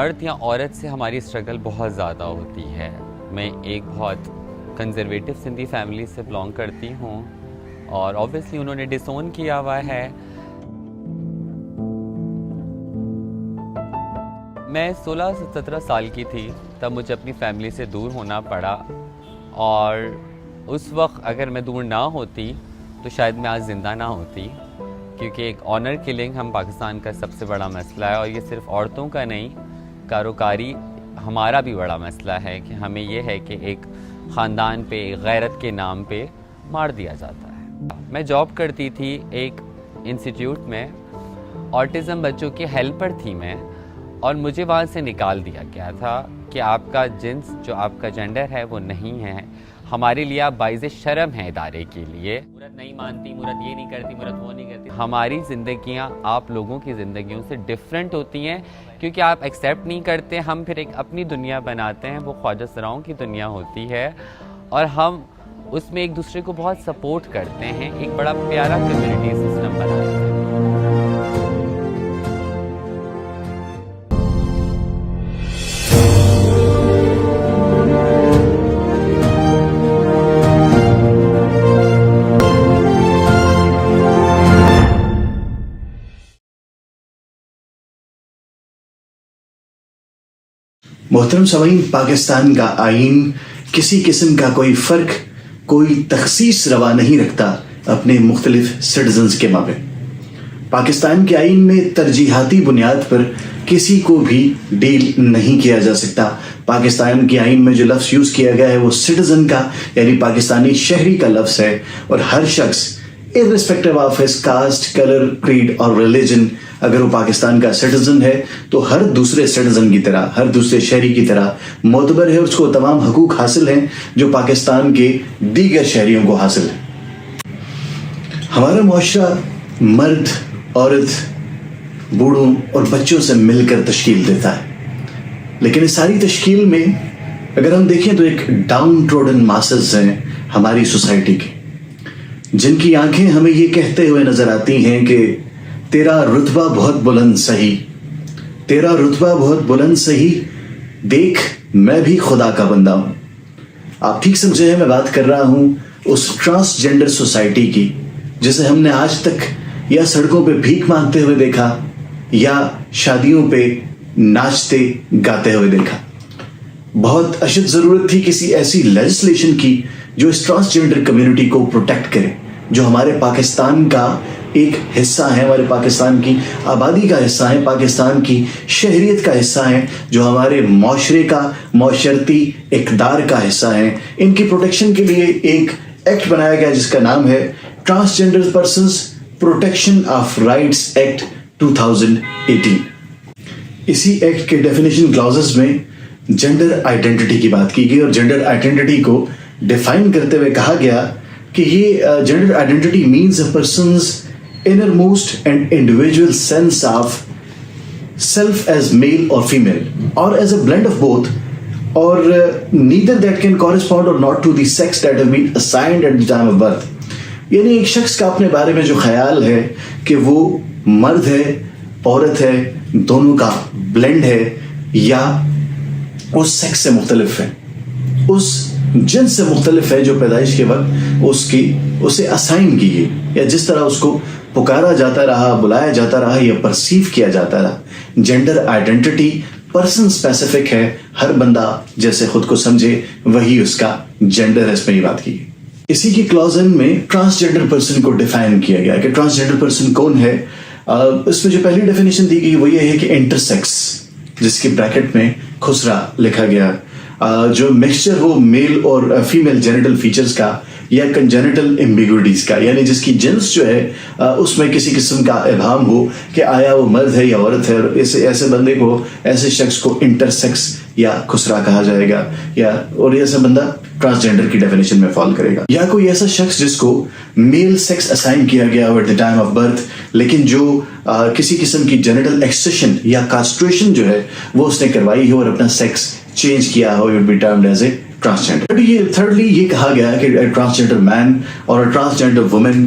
مرد یا عورت سے ہماری اسٹرگل بہت زیادہ ہوتی ہے. میں ایک بہت کنزرویٹو سندھی فیملی سے بلانگ کرتی ہوں اور اوبویسلی انہوں نے ڈس اون کیا ہوا ہے. میں 16-17 سال کی تھی تب مجھے اپنی فیملی سے دور ہونا پڑا اور اس وقت اگر میں دور نہ ہوتی تو شاید میں آج زندہ نہ ہوتی, کیونکہ ایک آنر کلنگ ہم پاکستان کا سب سے بڑا مسئلہ ہے اور یہ صرف عورتوں کا نہیں, کاروکاری ہمارا بھی بڑا مسئلہ ہے کہ ہمیں یہ ہے کہ ایک خاندان پہ غیرت کے نام پہ مار دیا جاتا ہے. میں جاب کرتی تھی ایک انسٹیٹیوٹ میں, آٹزم بچوں کی ہیلپر تھی میں, اور مجھے وہاں سے نکال دیا گیا تھا کہ آپ کا جنس جو آپ کا جینڈر ہے وہ نہیں ہے, ہمارے لیے آپ باعث شرم ہیں ادارے کے لیے. مرد نہیں مانتی, مرد یہ نہیں کرتی, مرد وہ نہیں کرتی. ہماری زندگیاں آپ لوگوں کی زندگیوں سے ڈیفرنٹ ہوتی ہیں کیونکہ آپ ایکسیپٹ نہیں کرتے. ہم پھر ایک اپنی دنیا بناتے ہیں, وہ خواجہ سراؤں کی دنیا ہوتی ہے اور ہم اس میں ایک دوسرے کو بہت سپورٹ کرتے ہیں. ایک بڑا پیارا کمیونٹی سسٹم بناتے ہیں. محترم سامعین, پاکستان کا آئین کسی قسم کا کوئی فرق, کوئی تخصیص روا نہیں رکھتا اپنے مختلف سٹیزنز کے مابین. پاکستان کے آئین میں ترجیحاتی بنیاد پر کسی کو بھی ڈیل نہیں کیا جا سکتا. پاکستان کے آئین میں جو لفظ یوز کیا گیا ہے وہ سٹیزن کا یعنی پاکستانی شہری کا لفظ ہے, اور ہر شخص irrespective of his caste, color, creed اور religion اگر وہ پاکستان کا سٹیزن ہے تو ہر دوسرے سٹیزن کی طرح, ہر دوسرے شہری کی طرح معتبر ہے, اور اس کو تمام حقوق حاصل ہیں جو پاکستان کے دیگر شہریوں کو حاصل ہیں. ہمارا معاشرہ مرد, عورت, بوڑھوں اور بچوں سے مل کر تشکیل دیتا ہے, لیکن اس ساری تشکیل میں اگر ہم دیکھیں تو ایک ڈاؤن ٹروڈن ماسز ہیں ہماری سوسائٹی کے, جن کی آنکھیں ہمیں یہ کہتے ہوئے نظر آتی ہیں کہ تیرا رتبہ بہت بلند سہی, تیرا رتبہ بہت بلند سہی, دیکھ میں بھی خدا کا بندہ ہوں. آپ ٹھیک سمجھے ہیں, میں بات کر رہا ہوں اس ٹرانسجینڈر سوسائٹی کی جسے ہم نے آج تک یا سڑکوں پہ بھیک مانگتے ہوئے دیکھا یا شادیوں پہ ناچتے گاتے ہوئے دیکھا. بہت اشد ضرورت تھی کسی ایسی لیجسلیشن کی جو اس ٹرانسجینڈر کمیونٹی کو پروٹیکٹ کرے, جو ہمارے پاکستان کا ایک حصہ ہے, ہمارے پاکستان کی آبادی کا حصہ ہے, پاکستان کی شہریت کا حصہ ہیں, جو ہمارے معاشرے کا معاشرتی اقدار کا حصہ ہیں. ان کی پروٹیکشن کے لیے ایک ایکٹ بنایا گیا جس کا نام ہے Transgender Persons Protection of Rights Act 2018. اسی ایکٹ کے ڈیفینیشن کلازز میں جینڈر آئیڈینٹی کی بات کی گئی, اور جینڈر آئیڈینٹی کو ڈیفائن کرتے ہوئے کہا گیا کہ یہ gender identity means a person's innermost and individual sense of self as male or female or as a blend of both, or neither that can correspond or not to the sex that have been assigned at the time of birth. یعنی ایک شخص کا اپنے بارے میں جو خیال ہے کہ وہ مرد ہے, عورت ہے, دونوں کا بلینڈ ہے, یا اس سیکس سے مختلف ہے, اس جنس سے مختلف ہے جو پیدائش کے وقت اسے اسائن کی گئی, یا جس طرح اس کو پکارا جاتا رہا, بلایا جاتا رہا یا پرسیو کیا جاتا رہا. جینڈر آئیڈینٹی پرسن اسپیسیفک ہے, ہر بندہ جیسے خود کو سمجھے وہی اس کا جینڈر ہے. اس میں یہ بات کی. اسی کی کلوزن میں ٹرانسجینڈر پرسن کو ڈیفائن کیا گیا کہ ٹرانسجینڈر پرسن کون ہے. اس میں جو پہلی ڈیفینیشن دی گئی وہ یہ ہے کہ انٹرسیکس, جس کے بریکٹ میں خسرا لکھا گیا, جو مکسچر ہو میل اور فیمیل جینیٹل فیچرز کا یا کنجینیٹل ایمبیگوٹیز کا, یعنی جس کی جنس جو ہے اس میں کسی قسم کا ابہام ہو کہ آیا وہ مرد ہے یا عورت ہے. ایسے بندے کو, ایسے شخص کو انٹرسیکس یا خسرا کہا جائے گا, یا اور ایسا بندہ ٹرانسجینڈر کی ڈیفینیشن میں فال کرے گا. یا کوئی ایسا شخص جس کو میل سیکس اسائن کیا گیا ہو at the time of birth, لیکن جو کسی قسم کی جینیٹل ایکسیشن یا کاسٹریشن جو ہے وہ اس نے کروائی ہو اور اپنا سیکس چینج کیا ہو, would be termed as a transgender. Thirdly یہ کہا گیا کہ ٹرانسجینڈر مین اور ٹرانسجینڈر وومن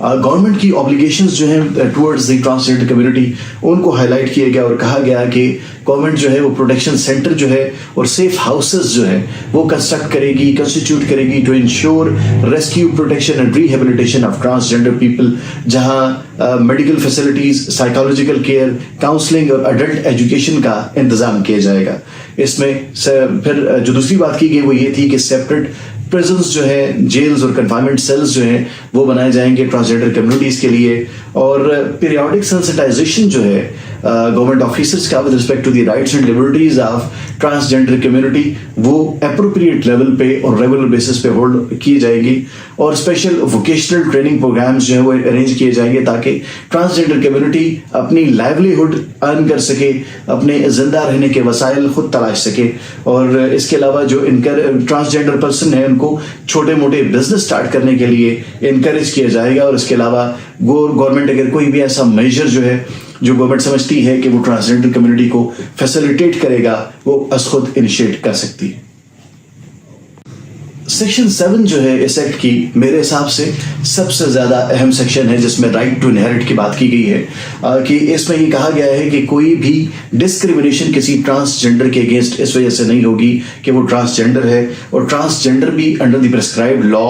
گورنمنٹ کی آبلیگیشنز جو ہیں towards the transgender community in کو ہائی لائٹ کیا گیا اور کہا گیا کہ گورنمنٹ جو ہے وہ پروٹیکشن سینٹر جو ہے اور سیف ہاؤسز جو ہے وہ کنسٹرکٹ کرے گی, کنسٹیٹیوٹ کرے گی to ensure rescue, protection and rehabilitation of transgender people, جہاں medical facilities, psychological care, counselling اور ایڈلٹ ایجوکیشن کا انتظام کیا جائے گا. اس میں پھر جو دوسری بات کی گئی وہ یہ تھی کہ سیپریٹ پریزنس جو ہے, جیلز اور کنفائنمنٹ سیلز جو ہیں وہ بنائے جائیں گے ٹرانسجینڈر کمیونٹیز کے لیے, اور پیریوڈک سینسٹائزیشن جو ہے گورنمنٹ آفیسرز کا with respect to the rights and liberties of transgender community وہ اپروپریٹ لیول پہ اور ریگولر بیسس پہ ہولڈ کی جائے گی, اور اسپیشل ووکیشنل ٹریننگ پروگرامز جو ہیں وہ ارینج کیے جائیں گے تاکہ ٹرانسجینڈر کمیونٹی اپنی لائیولیہڈ ارن کر سکے, اپنے زندہ رہنے کے وسائل خود تلاش سکے. اور اس کے علاوہ جو ٹرانسجینڈر پرسن ہیں ان کو چھوٹے موٹے بزنس سٹارٹ کرنے کے لیے انکریج کیا جائے گا. اور اس کے علاوہ گورنمنٹ اگر کوئی بھی ایسا میجر جو ہے جو گورنمنٹ سمجھتی ہے کہ وہ ٹرانسجینڈر کمیونٹی کو فیسیلیٹیٹ کرے گا وہ از خود انیشیٹ کر سکتی ہے. سیکشن 7 جو ہے اس ایکٹ کی میرے حساب سے سب سے زیادہ اہم سیکشن ہے, جس میں رائٹ ٹو انہیرٹ کی بات کی گئی ہے کہ اس میں یہ کہا گیا ہے کہ کوئی بھی ڈسکریمنیشن کسی ٹرانسجینڈر کے اگینسٹ اس وجہ سے نہیں ہوگی کہ وہ ٹرانسجینڈر ہے, اور ٹرانسجینڈر بھی انڈر دی پرسکرائبڈ لا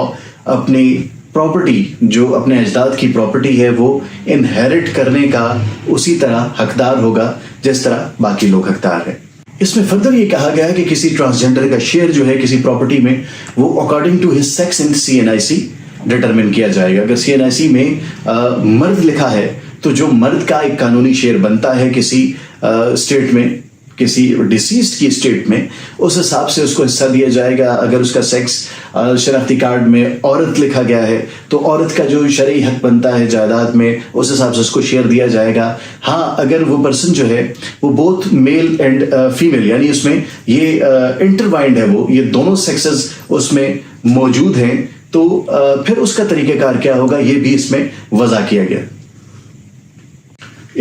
اپنی پراپرٹی جو اپنے اجداد کی پراپرٹی ہے وہ انہیرٹ کرنے کا اسی طرح حقدار ہوگا جس طرح باقی لوگ حقدار ہیں. اس میں فردر یہ کہا گیا ہے کہ کسی ٹرانسجینڈر کا شیئر جو ہے کسی پراپرٹی میں وہ according to his sex in CNIC determine کیا جائے گا. اگر CNIC میں مرد لکھا ہے تو جو مرد کا ایک قانونی شیئر بنتا ہے کسی اسٹیٹ میں, کسی ڈیسیزڈ کی اسٹیٹ میں, اس حساب سے اس کو حصہ دیا جائے گا. اگر اس کا سیکس شناختی کارڈ میں عورت لکھا گیا ہے تو عورت کا جو شرعی حق بنتا ہے جائیداد میں اس حساب سے اس کو شیئر دیا جائے گا. ہاں اگر وہ پرسن جو ہے وہ بوتھ میل اینڈ فیمیل, یعنی اس میں یہ انٹروائنڈ ہے, وہ یہ دونوں سیکسز اس میں موجود ہیں, تو پھر اس کا طریقہ کار کیا ہوگا یہ بھی اس میں وضع کیا گیا.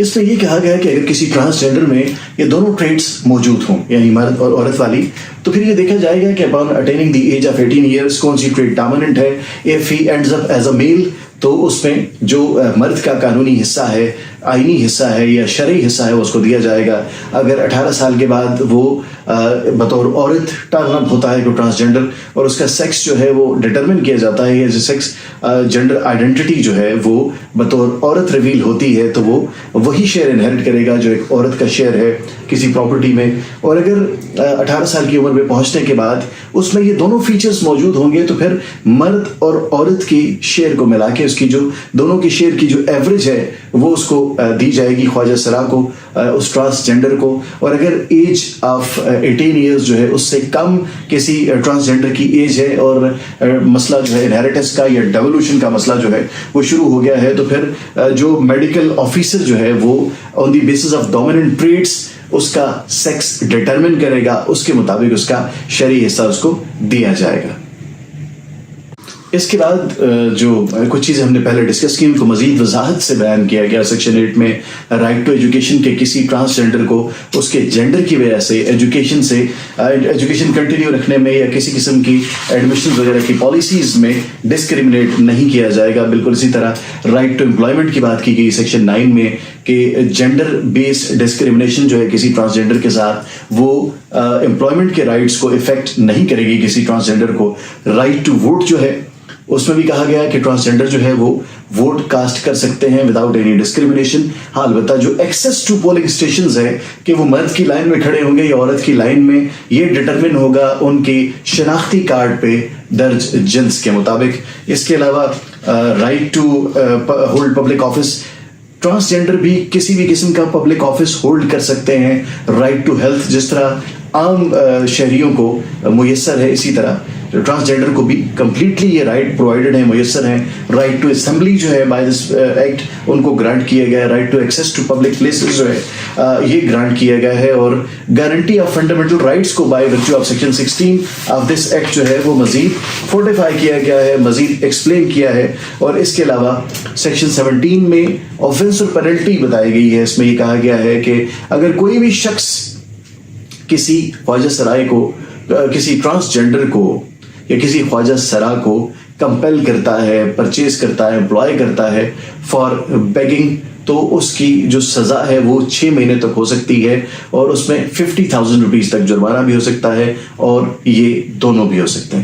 اس میں یہ کہا گیا کہ اگر کسی ٹرانسجینڈر میں یہ دونوں ٹریٹس موجود ہوں, یعنی مرد اور عورت والی, تو پھر یہ دیکھا جائے گا کہ upon attaining the age of 18 years کون سی ٹریٹ ڈومیننٹ ہے. If he ends up as a male تو اس میں جو مرد کا قانونی حصہ ہے, آئینی حصہ ہے یا شرعی حصہ ہے وہ اس کو دیا جائے گا. اگر 18 سال کے بعد وہ بطور عورت ٹرن اپ ہوتا ہے جو ٹرانسجینڈر, اور اس کا سیکس جو ہے وہ ڈٹرمن کیا جاتا ہے, یا سیکس جینڈر آئیڈینٹی جو ہے وہ بطور عورت ریویل ہوتی ہے, تو وہ وہی شیئر انہیرٹ کرے گا جو ایک عورت کا شیئر ہے کسی پراپرٹی میں. اور اگر 18 سال کی عمر میں پہنچنے کے بعد اس میں یہ دونوں فیچرز موجود ہوں گے تو پھر مرد اور عورت کی شیئر کو ملا کے اس کی جو دونوں کی شیئر کی جو ایوریج ہے وہ اس کو دی جائے گی خواجہ سرا کو, اس ٹرانسجینڈر کو. اور اگر ایج آف 18 ایئرز جو ہے اس سے کم کسی ٹرانسجینڈر کی ایج ہے اور مسئلہ جو ہے انہیریٹنس کا یا ڈیولوشن کا مسئلہ جو ہے وہ شروع ہو گیا ہے, تو پھر جو میڈیکل آفیسر جو ہے وہ on the basis of dominant traits اس کا سیکس ڈٹرمن کرے گا, اس کے مطابق اس کا شرعی حصہ اس کو دیا جائے گا. اس کے بعد جو کچھ چیزیں ہم نے پہلے ڈسکس کی ان کو مزید وضاحت سے بیان کیا گیا. سیکشن 8 میں رائٹ ٹو ایجوکیشن کے کسی ٹرانسجینڈر کو اس کے جینڈر کی وجہ سے ایجوکیشن کنٹینیو رکھنے میں یا کسی قسم کی ایڈمیشن وغیرہ کی پالیسیز میں ڈسکریمنیٹ نہیں کیا جائے گا. بالکل اسی طرح رائٹ ٹو امپلائمنٹ کی بات کی گئی سیکشن 9 میں کہ جینڈر بیسڈ ڈسکریمنیشن جو ہے کسی ٹرانسجینڈر کے ساتھ وہ امپلائمنٹ کے رائٹس کو افیکٹ نہیں کرے گی کسی ٹرانسجینڈر کو. رائٹ ٹو ووٹ جو ہے اس میں بھی کہا گیا کہ ٹرانسجینڈر جو ہے وہ ووٹ کاسٹ کر سکتے ہیں وداؤٹ اینی ڈسکریمنیشن. ہاں البتہ جو ایکسیس ٹو پولنگ اسٹیشنز ہے کہ وہ مرد کی لائن میں کھڑے ہوں گے یا عورت کی لائن میں, یہ ڈٹرمن ہوگا ان کی شناختی کارڈ پہ درج جنس کے مطابق. اس کے علاوہ right to hold public office, transgender بھی کسی بھی قسم کا پبلک آفس ہولڈ کر سکتے ہیں. رائٹ ٹو ہیلتھ جس طرح عام شہریوں کو میسر ہے اسی طرح ٹرانسجینڈر کو بھی کمپلیٹلی یہ رائٹ پرووائڈڈ ہیں, میسر ہیں. رائٹ ٹو اسمبلی جو ہے بائی دس ایکٹ ان کو گرانٹ کیا گیا ہے. Right to access to public places جو ہے یہ گرانٹ کیا گیا ہے. اور گارنٹی آف فنڈامنٹل رائٹس کو by virtue of section 16 of this act جو ہے وہ مزید فورٹیفائی کیا گیا ہے, مزید ایکسپلین کیا ہے. اور اس کے علاوہ سیکشن 17 میں آفینس اور پینلٹی بتائی گئی ہے. اس میں یہ کہا گیا ہے کہ اگر کوئی بھی شخص کسی خواجہ سرائے کو, کسی ٹرانسجینڈر کو یا کسی خواجہ سرا کو کمپیل کرتا ہے, پرچیز کرتا ہے, امپلائی کرتا ہے فار بیگنگ, تو اس کی جو سزا ہے وہ 6 مہینے تک ہو سکتی ہے, اور اس میں 50,000 روپیز تک جرمانہ بھی ہو سکتا ہے, اور یہ دونوں بھی ہو سکتے ہیں.